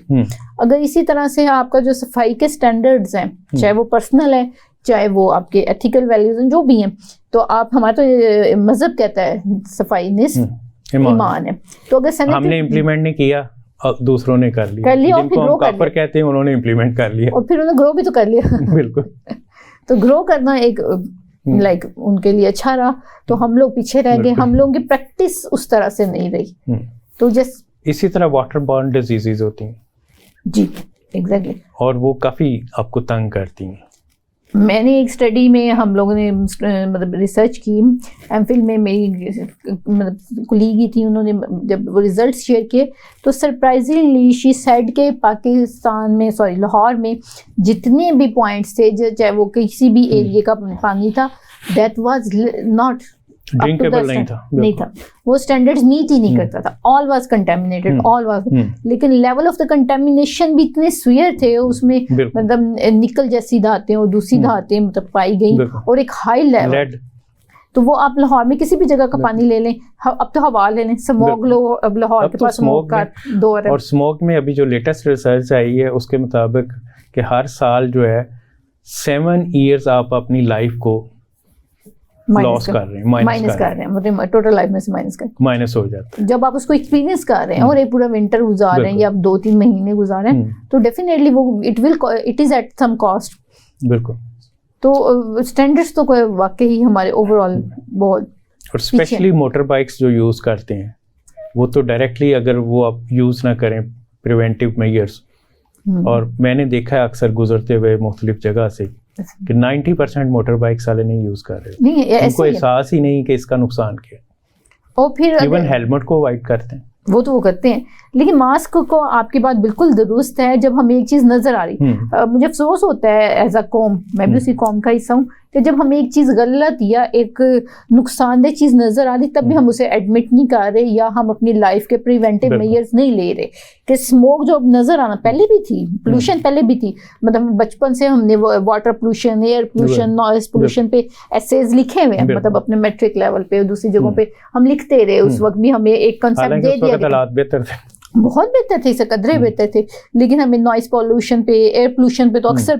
اگر اسی طرح سے آپ کا جو صفائی کے اسٹینڈرڈز ہیں, چاہے وہ پرسنل ہے چاہے وہ آپ کے ایتھیکل ویلیوز ہیں, جو بھی ہیں, تو آپ ہمارا تو مذہب کہتا ہے صفائی نصف ایمان ہے. تو اگر ہم نے امپلیمنٹ نہیں کیا, دوسروں نے کر لیا, اور پھر گرو کر کہتے ہیں انہوں نے امپلیمنٹ کر لیا, اور پھر انہوں نے گرو بھی تو کر لیا. بالکل. تو گرو کرنا ایک لائک ان کے لیے اچھا رہا, تو ہم لوگ پیچھے رہ گئے, ہم لوگوں کی پریکٹس اس طرح سے نہیں رہی. تو جس اسی طرح واٹر بورن ڈیزیزز ہوتی ہیں. جی ایگزیکٹلی. اور وہ کافی آپ کو تنگ کرتی ہیں. میں نے ایک اسٹڈی میں ہم لوگوں نے مطلب ریسرچ کی, ایم فل میں میری مطلب کلیگ ہی تھی, انہوں نے جب وہ ریزلٹس شیئر کیے تو سرپرائزنگلی شی سیڈ کہ پاکستان میں لاہور میں جتنے بھی پوائنٹس تھے, چاہے وہ کسی بھی ایریے کا پانی تھا, دیٹ واز ناٹ ڈرنکیبل نہیں تھا, وہ اسٹینڈرڈز میٹ ہی نہیں کرتا تھا. All was contaminated, all was. لیکن لیول آف دا کنٹامینیشن بھی اتنے سویئر تھے اس میں, مطلب نکل جیسی دھاتیں اور دوسری دھاتیں مطلب پائی گئیں, اور ایک ہائی لیول. تو وہ آپ لاہور میں کسی بھی جگہ کا پانی لے لیں, اب تو ہوا لے لیں, اسموگ لو, اب لاہور کے پاس اسموگ کا دور ہے. اور اسموگ میں ابھی جو لیٹسٹ ریسرچ آئی ہے اس کے مطابق کہ ہر سال جو ہے 7 ایئرز آپ اپنی لائف کو لاس کر رہے ہیں, مائنس کر رہے ہیں, ٹوٹل لائف میں سے مائنس ہو جاتا ہے. جب آپ اس کو ایکسپیرینس کر رہے ہیں اور ایک پورا ونٹر گزار رہے ہیں یا آپ 2-3 مہینے گزار رہے ہیں, تو ڈیفینیٹلی وہ it is at some cost. بالکل. تو اسٹینڈرڈس تو واقعی ہمارے اوور آل بہت. اور اسپیشلی موٹر بائکس جو یوز کرتے ہیں وہ تو ڈائریکٹلی اگر وہ آپ یوز نہ کریں پریونٹیو میئرس, اور میں نے دیکھا ہے اکثر گزرتے ہوئے مختلف جگہ سے کہ 90% موٹر بائکس والے نہیں یوز کر رہے, ان کو احساس ہی نہیں کہ اس کا نقصان کیا. اور پھر ایون ہیلمٹ کو اوائڈ کرتے ہیں, وہ تو وہ کرتے ہیں. لیکن ماسک کو آپ کی بات بالکل درست ہے. جب ہمیں ایک چیز نظر آ رہی, مجھے افسوس ہوتا ہے ایز اے قوم, میں بھی اسی قوم کا حصہ ہوں, کہ جب ہمیں ایک چیز غلط یا ایک نقصان دہ چیز نظر آ رہی تب بھی ہم اسے ایڈمٹ نہیں کر رہے, یا ہم اپنی لائف کے پریونٹیو میئرز نہیں لے رہے. کہ اسموک جو اب نظر آنا پہلے بھی تھی, پولوشن پہلے بھی تھی, مطلب بچپن سے ہم نے water pollution, air pollution, noise pollution پہ ایسیز لکھے ہوئے ہیں, مطلب اپنے میٹرک لیول پہ دوسری جگہوں پہ ہم لکھتے رہے. اس وقت بھی ہمیں ایک کنسیپٹ دے دیا گیا, بہت بہتر تھے, اس سے قدرے بہتر تھے, لیکن ہمیں نوائز پولوشن پہ, ایئر پولوشن پہ تو اکثر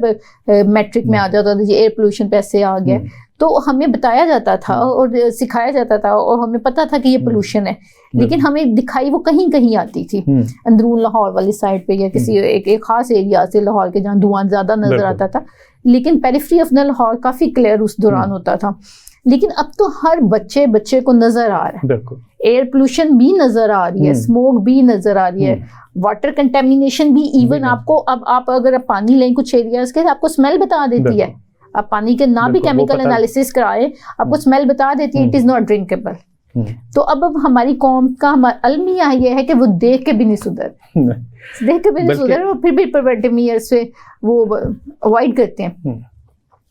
میٹرک میں آ جاتا تھا جی ایئر پولوشن پہ ایسے آ گیا. تو ہمیں بتایا جاتا تھا اور سکھایا جاتا تھا اور ہمیں پتا تھا کہ یہ پولوشن ہے, لیکن ہمیں دکھائی وہ کہیں کہیں آتی تھی, اندرون لاہور والی سائڈ پہ یا کسی ایک خاص ایریا سے لاہور کے جہاں دھواں زیادہ نظر آتا تھا, لیکن پیریفری آف لاہور کافی کلیئر اس دوران ہوتا تھا. لیکن اب تو ہر بچے کو نظر آ رہا ہے, ایئر پولوشن بھی نظر آ رہی ہے, اسموک بھی نظر آ رہی ہے, واٹر کنٹامینیشن بھی. ایون آپ کو اب آپ اگر پانی لیں کچھ ایریاز کے, آپ کو اسمیل بتا دیتی ہے. آپ پانی کے نہ بھی کیمیکل انالیسس کرائے, آپ کو اسمیل بتا دیتی ہے, اٹ از ناٹ ڈرنکیبل. تو اب ہماری قوم کا المیہ یہ ہے کہ وہ دیکھ کے بھی نہیں سدھر، دیکھ کے بھی نہیں سدھر، اور پھر بھی پریونٹیو میئرز سے وہ اوائڈ کرتے ہیں،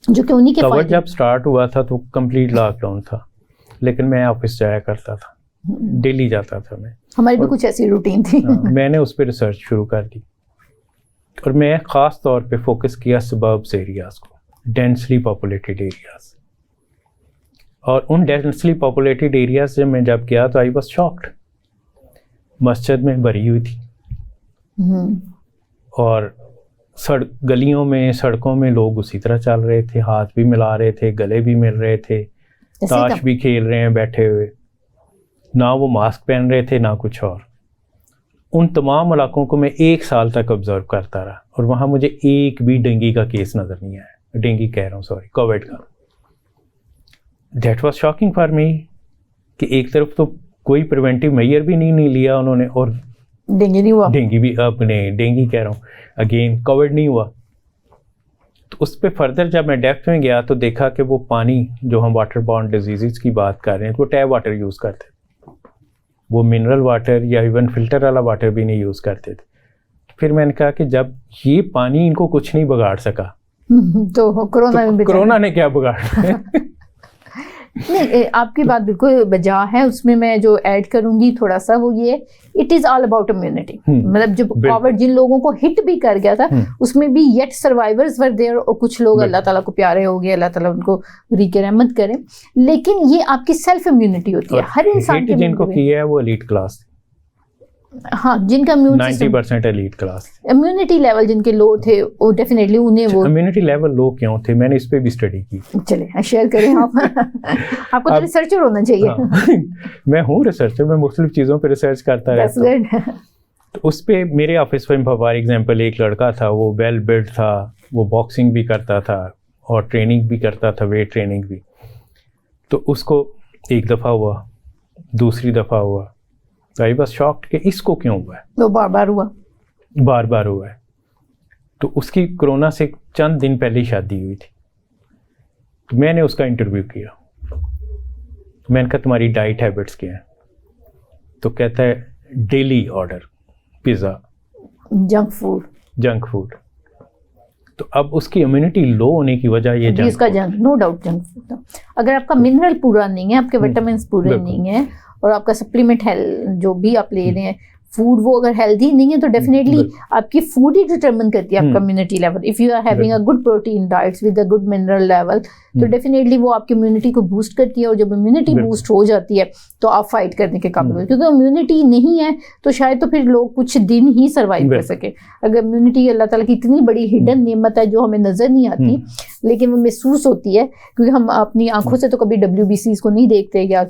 جو کہ انہی کے کووڈ فائدے. جب سٹارٹ ہوا تھا تو کمپلیٹ لاک ڈاؤن تھا، لیکن میں آفس جایا کرتا تھا، ڈیلی جاتا تھا میں. ہماری بھی کچھ ایسی روٹین تھی. میں نے اس پہ ریسرچ شروع کر دی، اور میں خاص طور پہ فوکس کیا سبربس ایریاز کو، ڈینسلی پاپولیٹڈ ایریاز. اور ان ڈینسلی پاپولیٹڈ ایریاز سے میں جب گیا تو آئی واز شاکڈ. مسجد میں بھری ہوئی تھی، اور گلیوں میں سڑکوں میں لوگ اسی طرح چل رہے تھے، ہاتھ بھی ملا رہے تھے، گلے بھی مل رہے تھے، تاش بھی کھیل رہے ہیں بیٹھے ہوئے، نہ وہ ماسک پہن رہے تھے نہ کچھ اور. ان تمام علاقوں کو میں 1 سال تک آبزرو کرتا رہا، اور وہاں مجھے ایک بھی ڈینگی کا کیس نظر نہیں آیا. ڈینگی کہہ رہا ہوں، سوری، کووڈ کا. That was shocking for me کہ ایک طرف تو کوئی پریونٹیو میئر بھی نہیں لیا انہوں نے، اور ڈینگی نہیں ہوا، ڈینگی بھی اپنے ڈینگی کہہ رہا ہوں اگین، کووڈ نہیں ہوا. تو اس پہ فردر جب میں ڈیپتھ میں گیا تو دیکھا کہ وہ پانی جو ہم واٹر بورن ڈیزیزز کی بات کر رہے ہیں، وہ ٹیپ واٹر یوز کرتے تھے، وہ منرل واٹر یا ایون فلٹر والا واٹر بھی نہیں یوز کرتے تھے. پھر میں نے کہا کہ جب یہ پانی ان کو کچھ نہیں بگاڑ سکا تو کرونا نے کیا بگاڑا. نہیں، آپ کی بات بالکل بجا ہے. اس میں میں جو ایڈ کروں گی تھوڑا سا وہ یہ، it is all about immunity. مطلب جب کووڈ جن لوگوں کو ہٹ بھی کر گیا تھا اس میں بھی یٹ سروائیورز ور دیئر، اور کچھ لوگ اللہ تعالیٰ کو پیارے ہو گئے، اللہ تعالیٰ ان کو ریق رحمت کرے. لیکن یہ آپ کی سیلف امیونٹی ہوتی ہے ہر انسان کی. جن کو کیا ہے وہ ایلیٹ کلاس، ہاں، جن کا 90% ایلیٹ کلاس، امیونٹی لیول جن کے لو تھے وہ ڈیفینیٹلی انہیں وہ امیونٹی لیول لو کیوں تھے، میں نے اس پہ بھی اسٹڈی کی. چلیں شیئر کریں آپ. آپ کو تو ریسرچر ہونا چاہیے. میں ہوں ریسرچر، میں مختلف چیزوں پہ ریسرچ کرتا رہتا ہوں. تو اس پہ میرے آفس میں فار ایگزامپل ایک لڑکا تھا، وہ ویل بلڈ تھا، وہ باکسنگ بھی کرتا تھا اور ٹریننگ بھی کرتا تھا، ویٹ ٹریننگ بھی. تو اس کو ایک دفعہ ہوا، دوسری دفعہ ہوا، آئی واز شاکڈ کہ اس کو کیوں ہوا ہے. وہ بار بار ہوا ہے. تو اس کی کرونا سے چند دن پہلے شادی ہوئی تھی. تو میں نے اس کا انٹرویو کیا، میں نے کہا تمہاری ڈائٹ ہیبٹس کیا ہیں؟ تو کہتا ہے daily order pizza, junk food. تو اب اس کی امیونٹی لو ہونے کی وجہ یہ اس کا junk, no doubt junk food. اگر آپ کا منرل پورا نہیں ہے، آپ کے وٹامنس پورے نہیں ہیں، اور آپ کا سپلیمنٹ جو بھی آپ لے رہے ہیں فوڈ وہ اگر ہیلدی نہیں ہے تو ڈیفینیٹلی آپ کی فوڈ ہی ڈٹرمن کرتی ہے آپ کا immunity level. If you are having a good protein diets with a good mineral level تو ڈیفینیٹلی وہ آپ کی امیونٹی کو بوسٹ کرتی ہے, اور جب امیونٹی بوسٹ ہو جاتی ہے تو آپ فائٹ کرنے کے قابل ہوتے ہیں. کیونکہ امیونٹی نہیں ہے تو شاید تو پھر لوگ کچھ دن ہی سروائیو کر سکے. اگر امیونٹی اللہ تعالیٰ کی اتنی بڑی ہڈن نعمت ہے جو ہمیں نظر نہیں آتی لیکن وہ محسوس ہوتی ہے, کیونکہ ہم اپنی آنکھوں سے تو کبھی WBCs کو نہیں دیکھتے یا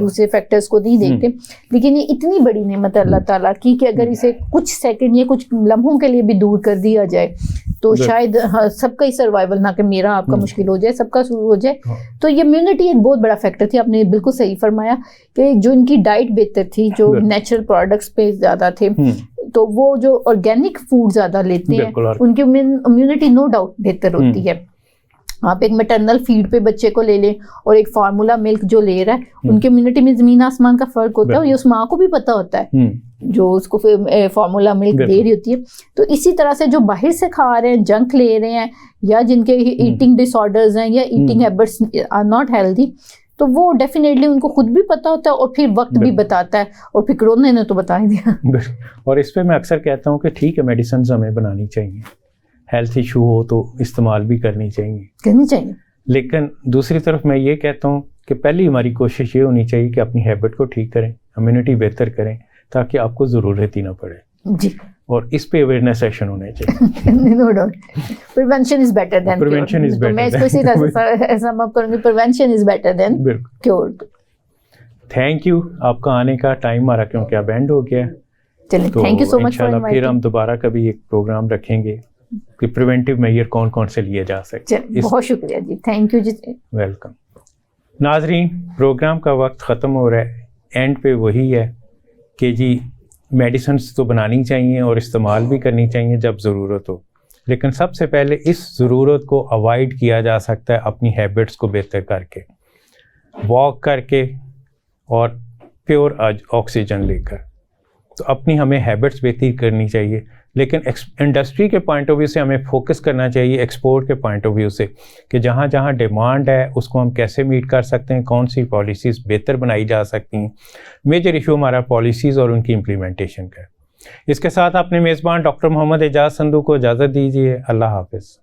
دوسرے فیکٹرز کو نہیں دیکھتے, لیکن یہ اتنی بڑی نعمت ہے اللہ تعالیٰ کی کہ اگر اسے کچھ سیکنڈ یا کچھ لمحوں کے لیے بھی دور کر دیا جائے تو شاید سب کا ہی سروائیول, نہ کہ میرا آپ کا مشکل ہو جائے, سب کا شروع ہو جائے. تو یہ امیونٹی ایک بہت بڑا فیکٹر تھی. آپ نے بالکل صحیح فرمایا کہ جو ان کی ڈائٹ بہتر تھی, جو نیچرل پروڈکٹس پہ زیادہ تھے, تو وہ جو آرگینک فوڈ زیادہ لیتے ہیں ان کی امیونٹی نو ڈاؤٹ بہتر ہوتی ہے. آپ ایک میٹرنل فیڈ پہ بچے کو لے لیں اور ایک فارمولا ملک جو لے رہا ہے, ان کی امیونٹی میں زمین آسمان کا فرق ہوتا ہے, اور یہ اس ماں کو بھی پتہ ہوتا ہے جو اس کو فارمولا ملک دے رہی ہوتی ہے. تو اسی طرح سے جو باہر سے کھا رہے ہیں, جنک لے رہے ہیں, یا جن کے ایٹنگ ڈس آرڈرز ہیں یا eating habits are not healthy, تو وہ ڈیفینیٹلی ان کو خود بھی پتہ ہوتا ہے اور پھر وقت بھی بتاتا ہے, اور پھر کورونا نے تو بتا ہی دیا. اور اس پہ میں اکثر کہتا ہوں کہ ٹھیک ہے میڈیسنز ہمیں بنانی چاہیے, ہیلتھ ایشو ہو تو استعمال بھی کرنی چاہیے, لیکن دوسری طرف میں یہ کہتا ہوں کہ پہلی ہماری کوشش یہ ہونی چاہیے کہ اپنی ہیبٹ کو ٹھیک کریں, امیونٹی بہتر کریں, تاکہ آپ کو ضرورت ہی نہ پڑے. جی, اور اس پہ اویئرنیس سیشن ہونے چاہیے. No doubt prevention is better than cure. میں اس کو اسی طرح سے سم اپ کروں گی, prevention is better than cure. Thank you, آپ کا آنے کا ٹائم ہمارا کیونکہ اب اینڈ ہو گیا. چلیں, thank you so much for inviting. پھر ہم دوبارہ کبھی ایک پروگرام رکھیں گے کہ پریونٹیو میئر کون کون سے لیے جا سکتے ہیں. بہت شکریہ جی, تھینک یو جی. ویلکم. ناظرین, پروگرام کا وقت ختم ہو رہا ہے. اینڈ پہ وہی ہے کہ جی میڈیسنس تو بنانی چاہیے اور استعمال بھی کرنی چاہیے جب ضرورت ہو, لیکن سب سے پہلے اس ضرورت کو اوائڈ کیا جا سکتا ہے اپنی ہیبٹس کو بہتر کر کے, واک کر کے, اور پیور آکسیجن لے کر. تو اپنی ہمیں ہیبٹس بہتر کرنی چاہیے, لیکن انڈسٹری کے پوائنٹ آف ویو سے ہمیں فوکس کرنا چاہیے ایکسپورٹ کے پوائنٹ آف ویو سے, کہ جہاں جہاں ڈیمانڈ ہے اس کو ہم کیسے میٹ کر سکتے ہیں, کون سی پالیسیز بہتر بنائی جا سکتی ہیں. میجر ایشو ہمارا پالیسیز اور ان کی امپلیمنٹیشن کا ہے. اس کے ساتھ اپنے میزبان ڈاکٹر محمد اعجاز سندھو کو اجازت دیجیے. اللہ حافظ.